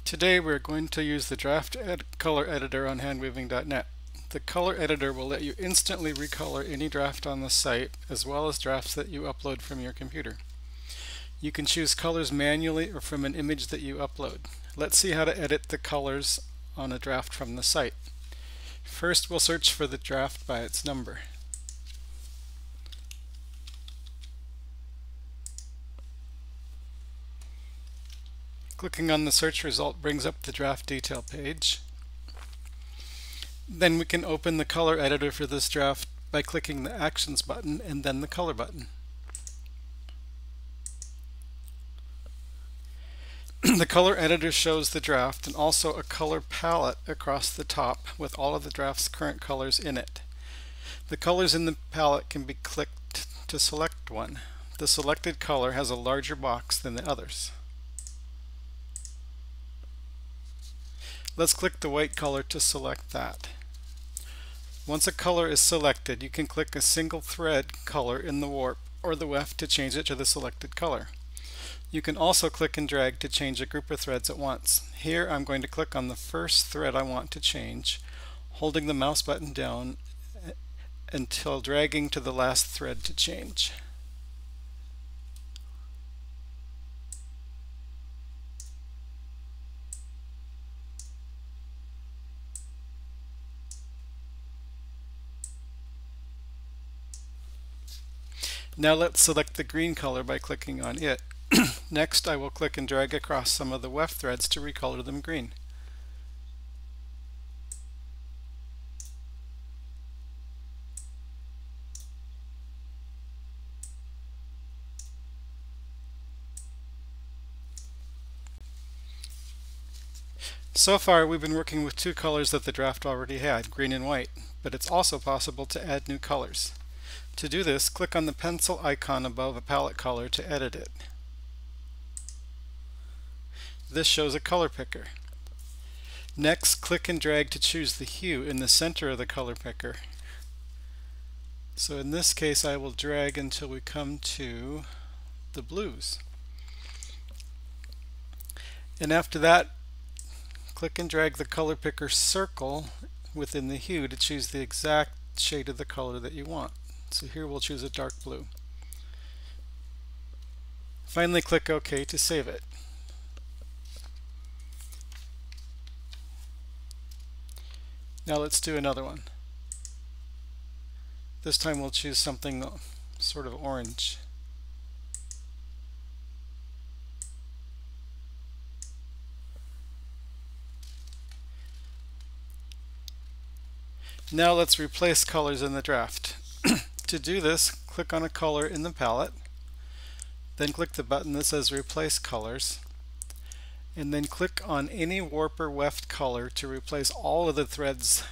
Today we're going to use the draft color editor on handweaving.net. The color editor will let you instantly recolor any draft on the site, as well as drafts that you upload from your computer. You can choose colors manually or from an image that you upload. Let's see how to edit the colors on a draft from the site. First, we'll search for the draft by its number. Clicking on the search result brings up the draft detail page. Then we can open the color editor for this draft by clicking the Actions button and then the Color button. The color editor shows the draft and also a color palette across the top with all of the draft's current colors in it. The colors in the palette can be clicked to select one. The selected color has a larger box than the others. Let's click the white color to select that. Once a color is selected, you can click a single thread color in the warp or the weft to change it to the selected color. You can also click and drag to change a group of threads at once. Here I'm going to click on the first thread I want to change, holding the mouse button down until dragging to the last thread to change. Now let's select the green color by clicking on it. Next, I will click and drag across some of the weft threads to recolor them green. So far, we've been working with two colors that the draft already had, green and white, but it's also possible to add new colors. To do this, click on the pencil icon above a palette color to edit it. This shows a color picker. Next, click and drag to choose the hue in the center of the color picker. So in this case, I will drag until we come to the blues. And after that, click and drag the color picker circle within the hue to choose the exact shade of the color that you want. So here we'll choose a dark blue. Finally, click OK to save it. Now let's do another one. This time we'll choose something sort of orange. Now let's replace colors in the draft. To do this, click on a color in the palette, then click the button that says Replace Colors, and then click on any warp or weft color to replace all of the threads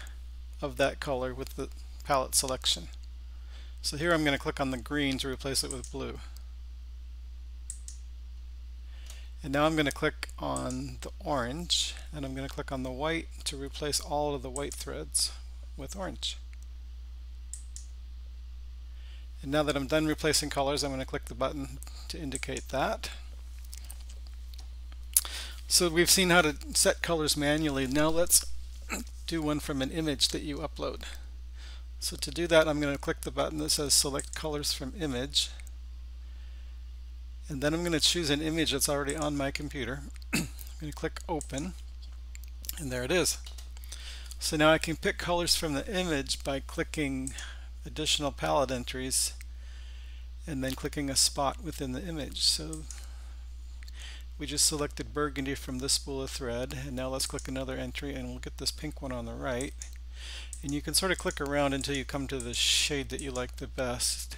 of that color with the palette selection. So here I'm going to click on the green to replace it with blue. And now I'm going to click on the orange, and I'm going to click on the white to replace all of the white threads with orange. And now that I'm done replacing colors, I'm going to click the button to indicate that. So we've seen how to set colors manually. Now let's do one from an image that you upload. So to do that, I'm going to click the button that says Select Colors from Image. And then I'm going to choose an image that's already on my computer. I'm going to click Open, and there it is. So now I can pick colors from the image by clicking additional palette entries and then clicking a spot within the image. So we just selected burgundy from this spool of thread, and now let's click another entry and we'll get this pink one on the right. And you can sort of click around until you come to the shade that you like the best.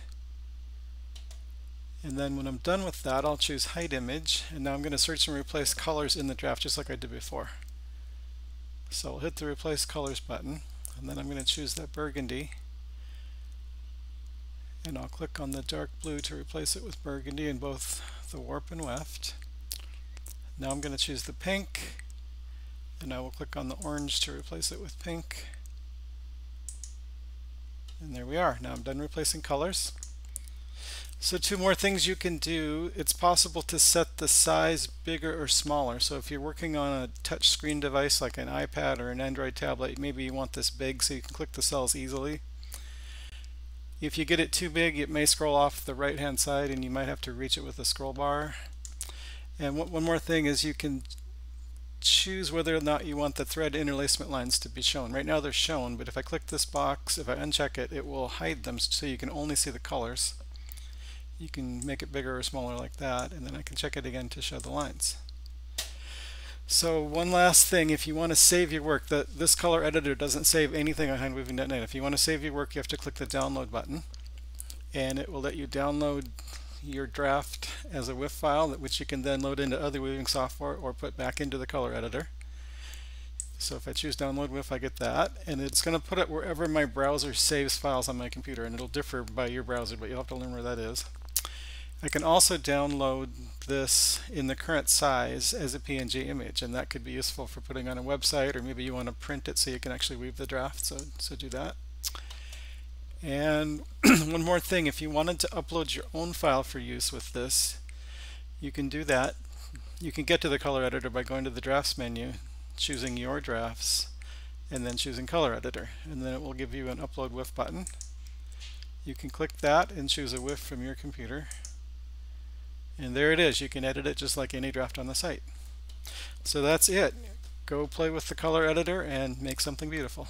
And then when I'm done with that, I'll choose Hide Image, and now I'm going to search and replace colors in the draft just like I did before. So I'll hit the Replace Colors button, and then I'm going to choose that burgundy, and I'll click on the dark blue to replace it with burgundy in both the warp and weft. Now I'm going to choose the pink, and I will click on the orange to replace it with pink. And there we are. Now I'm done replacing colors. So two more things you can do. It's possible to set the size bigger or smaller. So if you're working on a touch screen device like an iPad or an Android tablet, maybe you want this big so you can click the cells easily. If you get it too big, it may scroll off the right hand side and you might have to reach it with a scroll bar. And one more thing is you can choose whether or not you want the thread interlacement lines to be shown. Right now they're shown, but if I click this box, if I uncheck it, it will hide them so you can only see the colors. You can make it bigger or smaller like that, and then I can check it again to show the lines. So one last thing, if you want to save your work, this color editor doesn't save anything on handweaving.net. If you want to save your work, you have to click the download button, and it will let you download your draft as a WIF file, which you can then load into other weaving software or put back into the color editor. So if I choose download WIF, I get that, and it's going to put it wherever my browser saves files on my computer, and it'll differ by your browser, but you'll have to learn where that is. I can also download this in the current size as a PNG image, and that could be useful for putting on a website, or maybe you want to print it so you can actually weave the draft, so do that. And one more thing, if you wanted to upload your own file for use with this, you can do that. You can get to the color editor by going to the drafts menu, choosing your drafts, and then choosing color editor, and then it will give you an upload WIF button. You can click that and choose a WIF from your computer. And there it is. You can edit it just like any draft on the site. So that's it. Go play with the color editor and make something beautiful.